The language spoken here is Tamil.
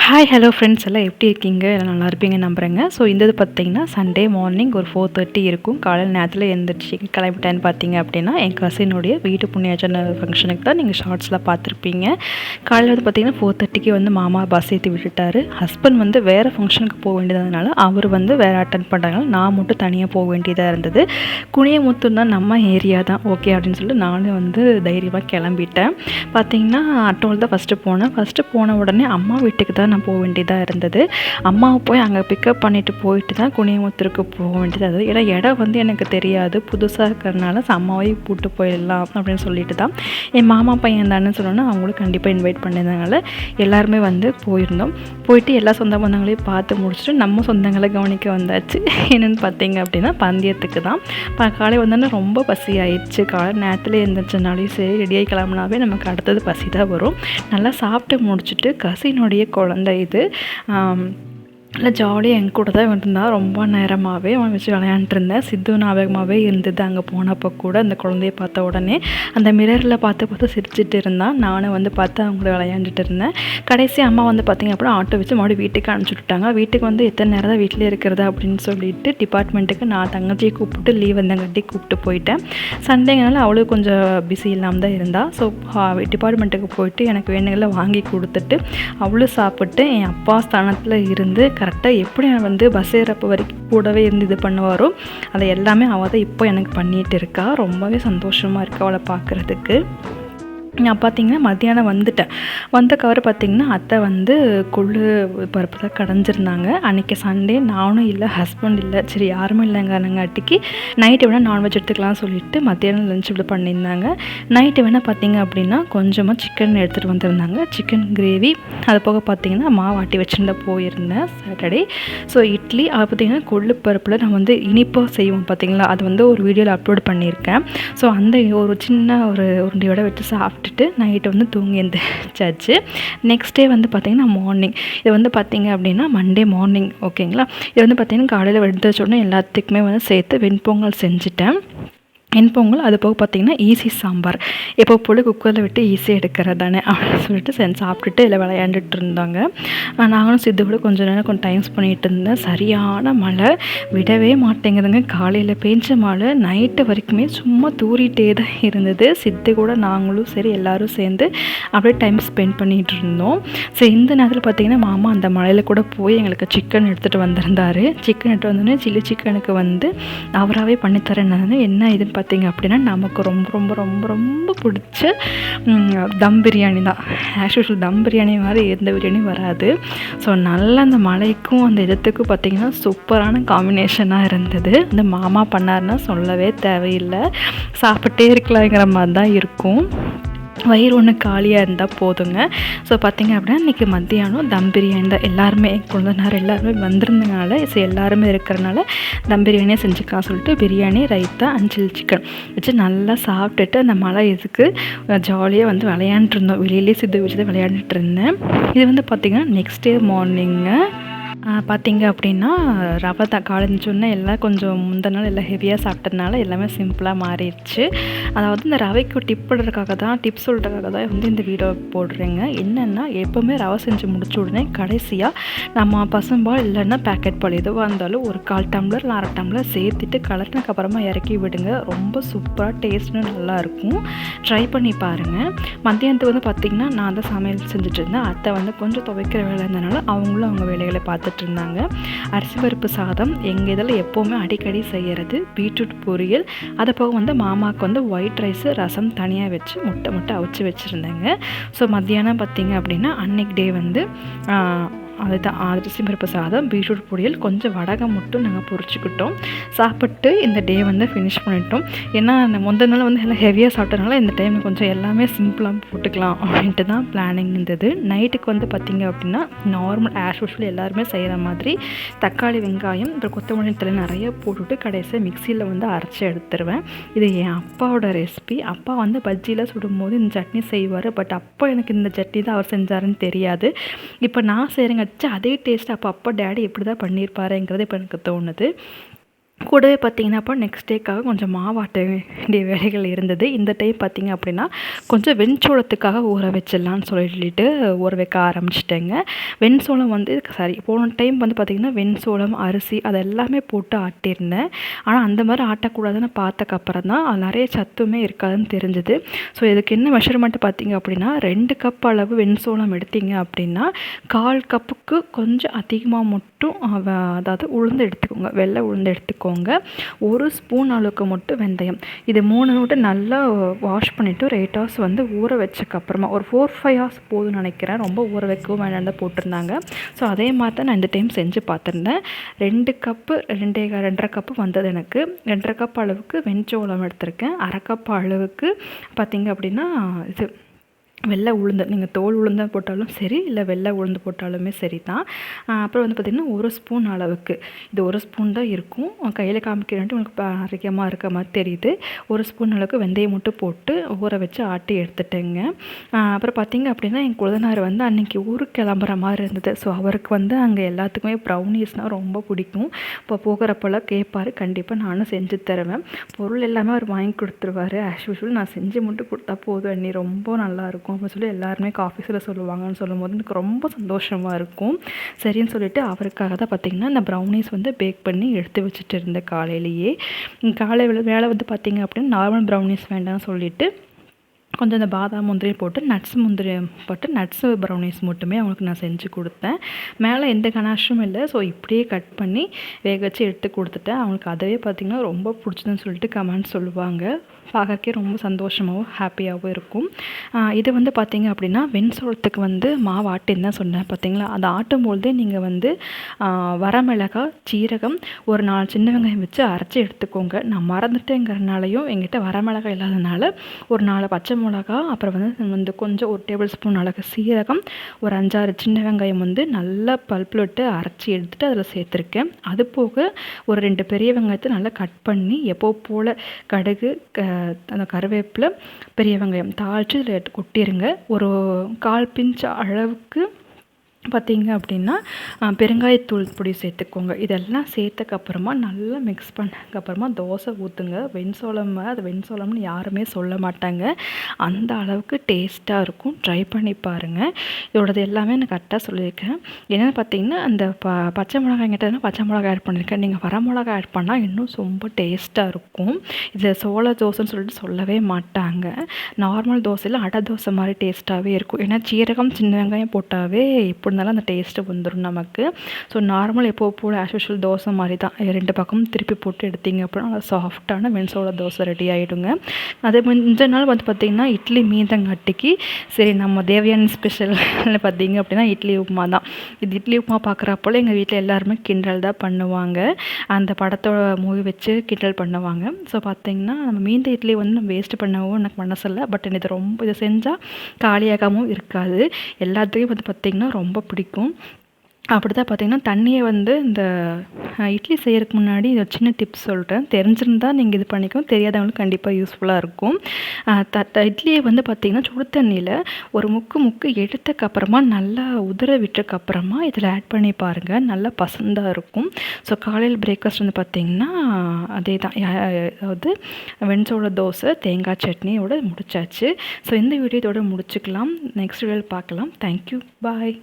ஹாய் ஹலோ ஃப்ரெண்ட்ஸ் எல்லாம் எப்படி இருக்கீங்க? எல்லாம் நல்லா இருப்பீங்க நம்புகிறேங்க. ஸோ இந்த இது பார்த்தீங்கன்னா சண்டே மார்னிங் ஒரு 4:30 இருக்கும். காலையில் நேரத்தில் எழுந்திரிச்சு கிளம்பிட்டேன்னு பார்த்தீங்க அப்படின்னா என் கசினுடைய வீட்டு புண்ணியாச்சன ஃபங்க்ஷனுக்கு தான் நீங்கள் ஷார்ட்ஸில் பார்த்துருப்பீங்க. காலையில் வந்து பார்த்தீங்கன்னா 4:30க்கு வந்து மாமா பஸ் ஏற்றி விட்டுட்டார். ஹஸ்பண்ட் வந்து வேறு ஃபங்க்ஷனுக்கு போக வேண்டியதுனால அவர் வந்து வேறு அட்டன் பண்ணுறாங்க. நான் மட்டும் தனியாக போக வேண்டியதாக இருந்தது. குனியமுத்தூர் தான் நம்ம ஏரியா தான் ஓகே அப்படின்னு சொல்லிட்டு நானும் வந்து தைரியமாக கிளம்பிட்டேன். பார்த்தீங்கன்னா அட்டோல் தான் ஃபஸ்ட்டு போன உடனே அம்மா வீட்டுக்கு தான் நான் போக வேண்டியதாக இருந்தது. அம்மாவை போய் அங்கே பிக்கப் பண்ணிவிட்டு போயிட்டு தான் குனியமுத்தூருக்கு போக வேண்டியதாக இருந்தது. ஏன்னா இடம் வந்து எனக்கு தெரியாது, புதுசாக இருக்கிறதுனால அம்மாவையும் கூப்பிட்டு போயிடலாம் அப்படின்னு சொல்லிட்டு தான் என் மாமா பையன் தானே சொன்னோன்னா அவங்களும் கண்டிப்பாக இன்வைட் பண்ணியிருந்தனால எல்லாருமே வந்து போயிருந்தோம். போயிட்டு எல்லா சொந்த பந்தங்களையும் பார்த்து முடிச்சுட்டு நம்ம சொந்தங்களை கவனிக்க வந்தாச்சு. என்னென்னு பார்த்தீங்க அப்படின்னா பந்தயத்துக்கு தான். காலை வந்தோன்னா ரொம்ப பசி ஆயிடுச்சு. காலை நேரத்தில் எழுந்திரிச்சனாலையும் சரி ரெடியாகி கிளம்புனாவே நமக்கு அடுத்தது பசி தான் வரும். நல்லா சாப்பிட்டு முடிச்சுட்டு கசினுடைய குழந்தை இது நல்லா ஜாலியாக என் கூட தான் இருந்தால் ரொம்ப நேரமாகவே அவன் வச்சு விளையாண்டுருந்தேன். சித்து ஞாபகமாகவே இருந்தது. அங்கே போனப்போ கூட அந்த குழந்தைய பார்த்த உடனே அந்த மிரரில் பார்த்து சிரிச்சிட்டு இருந்தான். நானும் வந்து பார்த்து அவங்க கூட விளையாண்டுட்டு இருந்தேன். கடைசி அம்மா வந்து பார்த்திங்க அப்படின்னா ஆட்டோ வச்சு மறுபடியும் வீட்டுக்கு அனுப்பிச்சி விட்டாங்க. வீட்டுக்கு வந்து எத்தனை நேரம் தான் வீட்டிலே இருக்கிறது அப்படின்னு சொல்லிட்டு டிபார்ட்மெண்ட்டுக்கு நான் தங்கச்சியை கூப்பிட்டு லீவ் வந்தங்காட்டி கூப்பிட்டு போயிட்டேன். சண்டேங்கனால அவளுக்கு கொஞ்சம் பிஸி இல்லாமல் தான் இருந்தாள். ஸோ டிபார்ட்மெண்ட்டுக்கு போயிட்டு எனக்கு வேணுங்களை வாங்கி கொடுத்துட்டு அவளும் சாப்பிட்டு என் அப்பா ஸ்தானத்தில் இருந்து கரெக்டாக எப்படி நான் வந்து பஸ் ஏறப்போ வரைக்கும் கூடவே இருந்து இது பண்ணுவாரோ அதை எல்லாமே அவள் தான் இப்போ எனக்கு பண்ணிகிட்டு இருக்கா. ரொம்பவே சந்தோஷமாக இருக்கா அவளை பார்க்குறதுக்கு. நான் பார்த்திங்கன்னா மத்தியானம் வந்த கவர் பார்த்திங்கன்னா அத்தை வந்து கொள்ளு பருப்பு தான் கடைஞ்சிருந்தாங்க. அன்றைக்கி சண்டே நானும் இல்லை, ஹஸ்பண்ட் இல்லை, சரி யாருமே இல்லைங்காட்டிக்கு நைட்டு வேணால் நான்வெஜ் எடுத்துக்கலாம்னு சொல்லிட்டு மத்தியானம் லஞ்ச் இப்படி பண்ணியிருந்தாங்க. நைட்டு வேணால் பார்த்திங்க அப்படின்னா கொஞ்சமாக சிக்கன் எடுத்துகிட்டு வந்திருந்தாங்க. சிக்கன் கிரேவி அது போக பார்த்திங்கன்னா மாவாட்டி வச்சுருந்தா போயிருந்தேன் சாட்டர்டே. ஸோ இட்லி அது பார்த்திங்கன்னா கொள்ளு பருப்பில் நான் வந்து இனிப்பாக செய்வோம் பார்த்திங்களா, அது வந்து ஒரு வீடியோவில் அப்லோட் பண்ணியிருக்கேன். ஸோ அந்த ஒரு சின்ன ஒரு உருண்டையோட வச்சு சாப்பிட்டுட்டு நைட்டு வந்து தூங்கி எழுந்திரிச்சாச்சு. நெக்ஸ்ட் டே வந்து பார்த்திங்கன்னா மார்னிங் இது வந்து பார்த்திங்க அப்படின்னா மண்டே மார்னிங் ஓகேங்களா. இது வந்து பார்த்திங்கன்னா காலையில் எழுந்திரிச்சோடனே எல்லாத்துக்குமே வந்து சேர்த்து வெண்பொங்கல் செஞ்சுட்டேன். வெண்பொங்கல் அது போக பார்த்திங்கன்னா ஈஸி சாம்பார் எப்போ போல் குக்கரில் விட்டு ஈஸியாக எடுக்கிறது தானே அப்படின்னு சொல்லிட்டு சாப்பிட்டுட்டு இல்லை விளையாண்டுட்டு இருந்தாங்க. நாங்களும் சித்து கூட கொஞ்சம் நேரம் டைம் பண்ணிகிட்டு இருந்தேன். சரியான மழை விடவே மாட்டேங்குதுங்க. காலையில் பெஞ்ச மழை நைட்டு வரைக்குமே சும்மா தூரிகிட்டே தான் இருந்தது. சித்து கூட நாங்களும் சரி எல்லோரும் சேர்ந்து அப்படியே டைம் ஸ்பெண்ட் பண்ணிகிட்டு இருந்தோம். சரி இந்த நேரத்தில் பார்த்திங்கன்னா மாமா அந்த மழையில் கூட போய் எங்களுக்கு சிக்கன் எடுத்துகிட்டு வந்திருந்தார். சிக்கன் எடுத்துகிட்டு வந்தோடனே சில்லி சிக்கனுக்கு வந்து அவராகவே பண்ணித்தரேன். என்ன இதுன்னு பார்த்திங்க அப்படின்னா நமக்கு ரொம்ப ரொம்ப ரொம்ப ரொம்ப பிடிச்ச தம் பிரியாணி தான். ஆக்சுவல் தம் பிரியாணி மாதிரி எந்த பிரியாணியும் வராது. ஸோ நல்லா அந்த மலைக்கும் அந்த இடத்துக்கும் பார்த்திங்கன்னா சூப்பரான காம்பினேஷனாக இருந்தது. இந்த மாமா பண்ணாருன்னா சொல்லவே தேவையில்லை, சாப்பிட்டே இருக்கலாங்கிற மாதிரி தான் இருக்கும். வயிறு ஒன்று காலியாக இருந்தால் போதுங்க. ஸோ பார்த்திங்க அப்படின்னா இன்றைக்கி மத்தியானம் தம் பிரியாணி தான். எல்லாருமே குழந்தைனார் எல்லாருமே வந்திருந்தனால ஸோ எல்லாருமே இருக்கிறனால தம் பிரியாணியாக செஞ்சுக்கலாம் சொல்லிட்டு biryani raita and chilli chicken வச்சு நல்லா சாப்பிட்டுட்டு அந்த மழை இதுக்கு ஜாலியாக வந்து விளையாண்டுருந்தோம். வெளியிலே சித்து வச்சு தான் விளையாண்டுட்டு இருந்தேன். இது வந்து பார்த்திங்கன்னா நெக்ஸ்ட் டே மார்னிங்கு பார்த்திங்க அப்படின்னா ரவை தான். காலேஜ் சொன்னால் எல்லாம் கொஞ்சம் முந்தின நாள் எல்லாம் ஹெவியாக சாப்பிட்டதுனால எல்லாமே சிம்பிளாக மாறிடுச்சு. அதாவது இந்த ரவைக்கு டிப்ஸ் சொல்கிறதுக்காக தான் வந்து இந்த வீடியோ போடுறேங்க. என்னென்னா எப்போவுமே ரவை செஞ்சு முடிச்ச உடனே கடைசியாக நம்ம பசும்பால் இல்லைன்னா பேக்கெட் பால் எதுவாக இருந்தாலும் ஒரு 1/4 டம்ளர் இல்லை 1/2 டம்ளர் சேர்த்துட்டு கலட்டினதுக்கப்புறமா இறக்கி விடுங்க. ரொம்ப சூப்பராக டேஸ்ட்னு நல்லாயிருக்கும். ட்ரை பண்ணி பாருங்கள். மத்தியானத்துக்கு வந்து பார்த்திங்கன்னா நான் தான் சமையல் செஞ்சுட்டு இருந்தேன். அத்தை வந்து கொஞ்சம் துவைக்கிற வேலை இருந்ததுனால அவங்களும் அவங்க வேலைகளை பார்த்துட்டு இருந்தாங்க. அரிசி பருப்பு சாதம் எங்கள் இதில் எப்போவுமே அடிக்கடி செய்கிறது. பீட்ரூட் பொரியல் அது போக வந்து மாமாவுக்கு வந்து ஒயிட் ரைஸு ரசம் தனியாக வச்சு முட்டை அவிச்சு வச்சுருந்தேங்க. ஸோ மத்தியானம் பார்த்திங்க அப்படின்னா அன்னைக்கு டே வந்து அதுதான் அரிசி பருப்பு சாதம் பீட்ரூட் பொரியல் கொஞ்சம் வடகம் மட்டும் நாங்கள் பொரிச்சுக்கிட்டோம். சாப்பிட்டு இந்த டே வந்து ஃபினிஷ் பண்ணிட்டோம். ஏன்னா முந்தின நாள் வந்து எல்லாம் ஹெவியாக சாப்பிட்டனால இந்த டைம் கொஞ்சம் எல்லாமே சிம்பிளாக போட்டுக்கலாம் அப்படின்ட்டு தான் பிளானிங் இருந்தது. நைட்டுக்கு வந்து பார்த்திங்க அப்படின்னா நார்மல் ஆஸ் யூஷுவல் எல்லாருமே செய்கிற மாதிரி தக்காளி வெங்காயம் அப்புறம் கொத்தமல்லி தழை நிறைய போட்டுவிட்டு கடைசியாக மிக்சியில் வந்து அரைச்சி எடுத்துருவேன். இது என் அப்பாவோட ரெசிபி. அப்பா வந்து பஜ்ஜியில் சுடும்போது இந்த சட்னி செய்வார். பட் அப்போ எனக்கு இந்த சட்னி தான் அவர் செஞ்சாருன்னு தெரியாது. இப்போ நான் செய்கிறேங்க அதே டேஸ்ட் அப்போ அப்பா டேடி எப்படி தான் பண்ணியிருப்பாருங்கிறது இப்போ எனக்கு தோணுது. கூடவே பார்த்திங்கன்னா நெக்ஸ்ட் டேக்காக கொஞ்சம் மாவாட்ட வேண்டிய வேலைகள் இருந்தது. இந்த டைம் பார்த்திங்க அப்படின்னா கொஞ்சம் வெண்சோளத்துக்காக ஊற வச்சிடலான்னு சொல்லிட்டு ஊற வைக்க ஆரம்பிச்சிட்டேங்க. வெண்சோளம் வந்து சரி போன டைம் வந்து பார்த்திங்கன்னா வெண்சோளம், அரிசி அது எல்லாமே போட்டு ஆட்டியிருந்தேன். ஆனால் அந்த மாதிரி ஆட்டக்கூடாதுன்னு பார்த்தக்கப்புறம் தான் அது நிறைய சத்துமே இருக்காதுன்னு தெரிஞ்சுது. ஸோ இதுக்கு என்ன மெஷர்மெண்ட் பார்த்திங்க அப்படின்னா 2 கப் அளவு வெண்சோளம் எடுத்திங்க அப்படின்னா 1/4 கப்புக்கு கொஞ்சம் அதிகமாக மட்டும் அதாவது உளுந்து எடுத்துக்கோங்க, வெள்ளை உளுந்து எடுத்துக்கோங்க. 1 ஸ்பூன் அளவுக்கு மட்டும் வெந்தயம், இது 3 மட்டும் நல்லா வாஷ் பண்ணிவிட்டு ஒரு 8 ஹவர்ஸ் வந்து ஊற வச்சக்கப்புறமா ஒரு 4-5 ஹவர்ஸ் போதும்னு நினைக்கிறேன், ரொம்ப ஊற வைக்கவும் வேண்டாம் தான் போட்டிருந்தாங்க. ஸோ அதே மாதிரி தான் நான் இந்த டைம் செஞ்சு பார்த்துருந்தேன். 2 கப்பு 2.5 கப்பு வந்தது எனக்கு. 2.5 கப் அளவுக்கு வெண்சோளம் எடுத்திருக்கேன். 1/2 கப் அளவுக்கு பார்த்திங்க அப்படின்னா இது வெள்ளை உளுந்து, நீங்கள் தோல் உளுந்து போட்டாலும் சரி இல்லை வெள்ளை உளுந்து போட்டாலுமே சரி தான். அப்புறம் வந்து பார்த்திங்கன்னா 1 ஸ்பூன் அளவுக்கு, இது 1 ஸ்பூன் தான் இருக்கும், கையில் காமிக்கிறேன்ட்டு உங்களுக்கு அதிகமாக இருக்க மாதிரி தெரியுது. 1 ஸ்பூன் அளவுக்கு வெந்தயம் மட்டும் போட்டு ஊற வச்சு ஆட்டி எடுத்துட்டேங்க. அப்புறம் பார்த்திங்க அப்படின்னா என் கொழுந்தனார் வந்து அன்றைக்கி ஊருக்கு கிளம்புற மாதிரி இருந்தது. ஸோ அவருக்கு வந்து அங்கே எல்லாத்துக்குமே ப்ரௌனிஸ்னால் ரொம்ப பிடிக்கும். இப்போ போகிறப்பெல்லாம் கேட்பார், கண்டிப்பாக நானும் செஞ்சு தருவேன். பொருள் எல்லாமே அவர் வாங்கி கொடுத்துருவார். ஆஸ் யூஷுவல் நான் செஞ்சு மட்டும் கொடுத்தா போதும் அண்ணி, ரொம்ப நல்லாயிருக்கும் அப்படின்னு சொல்லி எல்லாருமே ஆஃபீஸில் சொல்லுவாங்கன்னு சொல்லும்போது எனக்கு ரொம்ப சந்தோஷமாக இருக்கும். சரின்னு சொல்லிவிட்டு அவருக்காக தான் பார்த்திங்கன்னா இந்த ப்ரௌனிஸ் வந்து பேக் பண்ணி எடுத்து வச்சுட்டு இருந்தேன் காலையிலேயே. காலை வேலை வந்து பார்த்திங்க அப்படின்னா நார்மல் ப்ரௌனிஸ் வேண்டாம்னு சொல்லிவிட்டு கொஞ்சம் இந்த பாதாம் முந்திரி போட்டு முந்திரி போட்டு நட்ஸு ப்ரௌனிஸ் மட்டுமே அவங்களுக்கு நான் செஞ்சு கொடுத்தேன். மேலே எந்த கனாஷும் இல்லை. ஸோ இப்படியே கட் பண்ணி வேக வச்சு எடுத்து கொடுத்துட்டேன். அவங்களுக்கு அதவே பார்த்திங்கன்னா ரொம்ப பிடிச்சதுன்னு சொல்லிட்டு கமெண்ட் சொல்லுவாங்க. பார்க்கறக்கே ரொம்ப சந்தோஷமாகவும் ஹாப்பியாகவும் இருக்கும். இது வந்து பார்த்திங்க அப்படின்னா வெண்சோளத்துக்கு வந்து மாவு ஆட்டின்னு தான் சொன்னேன் பார்த்திங்களா. அதை ஆட்டும்பொழுதே நீங்கள் வந்து வரமிளகாய், சீரகம், ஒரு 4 சின்ன வெங்காயம் வச்சு அரைச்சி எடுத்துக்கோங்க. நான் மறந்துட்டேங்கிறனாலையும் எங்கிட்ட வரமிளகாய் இல்லாதனால ஒரு 4 பச்சை மிளகா, அப்புறம் வந்து கொஞ்சம் 1 டேபிள் ஸ்பூன் அளவுக்கு சீரகம், ஒரு 5-6 சின்ன வெங்காயம் வந்து நல்லா பல்ப்பில் விட்டு அரைச்சி எடுத்துகிட்டு அதில் சேர்த்துருக்கேன். அது போக ஒரு 2 பெரிய வெங்காயத்தை நல்லா கட் பண்ணி எப்போ போல் கடுகு, அந்த கருவேப்பிலை, பெரிய வெங்காயம் தாளித்து இதில் கொட்டிடுங்க. ஒரு 1/4 பிஞ்ச் அளவுக்கு பார்த்திங்க அப்படின்னா பெருங்காயத்தூள் பொடி சேர்த்துக்கோங்க. இதெல்லாம் சேர்த்தக்கப்புறமா நல்லா மிக்ஸ் பண்ணதுக்கப்புறமா தோசை ஊற்றுங்க. அது வெண்சோளம்னு யாருமே சொல்ல மாட்டாங்க, அந்த அளவுக்கு டேஸ்ட்டாக இருக்கும். ட்ரை பண்ணி பாருங்கள். இதோடது எல்லாமே நான் கரெக்டாக சொல்லியிருக்கேன். என்னென்னு பார்த்திங்கன்னா அந்த பச்சை மிளகாய் கிட்டனா பச்சை மிளகாய் ஆட் பண்ணியிருக்கேன். நீங்கள் வர மிளகாய் ஆட் பண்ணால் இன்னும் ரொம்ப டேஸ்ட்டாக இருக்கும். இதில் சோள தோசைன்னு சொல்லிட்டு சொல்லவே மாட்டாங்க. நார்மல் தோசையில் அடை தோசை மாதிரி டேஸ்ட்டாகவே இருக்கும். ஏன்னா சீரகம், சின்ன வெங்காயம் போட்டாவே எப்படி இருந்தாலும் அந்த டேஸ்ட்டு வந்துடும் நமக்கு. ஸோ நார்மல் எப்போ போல் ஆஸ் யூஷுவல் தோசை மாதிரி தான் 2 பக்கமும் திருப்பி போட்டு எடுத்திங்க அப்படின்னா நல்லா சாஃப்டான வெண்சோள தோசை ரெடி ஆகிடுங்க. அதே கொஞ்ச நாள் வந்து பார்த்திங்கன்னா இட்லி மீதங்காட்டிக்கு சரி நம்ம தேவயானி ஸ்பெஷல் பார்த்திங்க அப்படின்னா இட்லி உப்புமா தான். இது இட்லி உப்புமா பார்க்குறப்போல எங்கள் வீட்டில் எல்லாருமே கிண்டல் தான் பண்ணுவாங்க. அந்த படத்தோட மூவி வச்சு கிண்டல் பண்ணுவாங்க. ஸோ பார்த்திங்கன்னா நம்ம மீந்த இட்லி வந்து நம்ம வேஸ்ட் பண்ணவும் எனக்கு மனசில்லை. பட் இது ரொம்ப இதை செஞ்சால் காலியாகவும் இருக்காது. எல்லாத்துக்கும் வந்து பார்த்திங்கன்னா ரொம்ப பிடிக்கும். அப்படி தான் பார்த்திங்கன்னா தண்ணியை வந்து இந்த இட்லி செய்கிறதுக்கு முன்னாடி ஒரு சின்ன டிப்ஸ் சொல்கிறேன். தெரிஞ்சிருந்தால் நீங்கள் இது பண்ணிக்கோங்க, தெரியாதவங்களுக்கு கண்டிப்பாக யூஸ்ஃபுல்லாக இருக்கும். இட்லியை வந்து பார்த்திங்கன்னா சுடு தண்ணியில் ஒரு முக்கு எடுத்தக்கப்புறமா நல்லா உதிர விட்டதுக்கப்புறமா இதில் ஆட் பண்ணி பாருங்கள், நல்லா பசந்தாக இருக்கும். ஸோ காலையில் பிரேக்ஃபாஸ்ட் வந்து பார்த்திங்கன்னா அதே தான், அதாவது வெண்சோள தோசை தேங்காய் சட்னியோடு முடிச்சாச்சு. ஸோ இந்த வீடியோவோட முடிச்சுக்கலாம். நெக்ஸ்ட் வீடியோவில் பார்க்கலாம். தேங்க்யூ, பாய்.